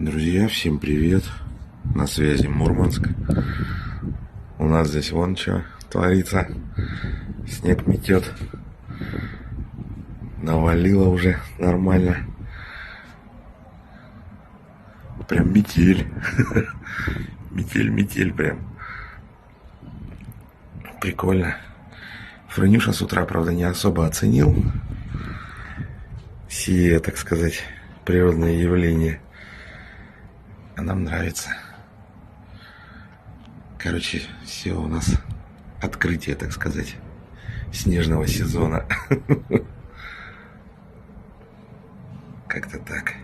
Друзья, всем привет! На связи Мурманск. У нас здесь вон что творится. Снег метет. Навалило уже нормально. Прям метель. Метель прям. Прикольно. Франюша с утра, правда, не особо оценил сие, так сказать, природное явление. А нам нравится. Короче, все у нас открытие, так сказать, снежного сезона. Как-то так.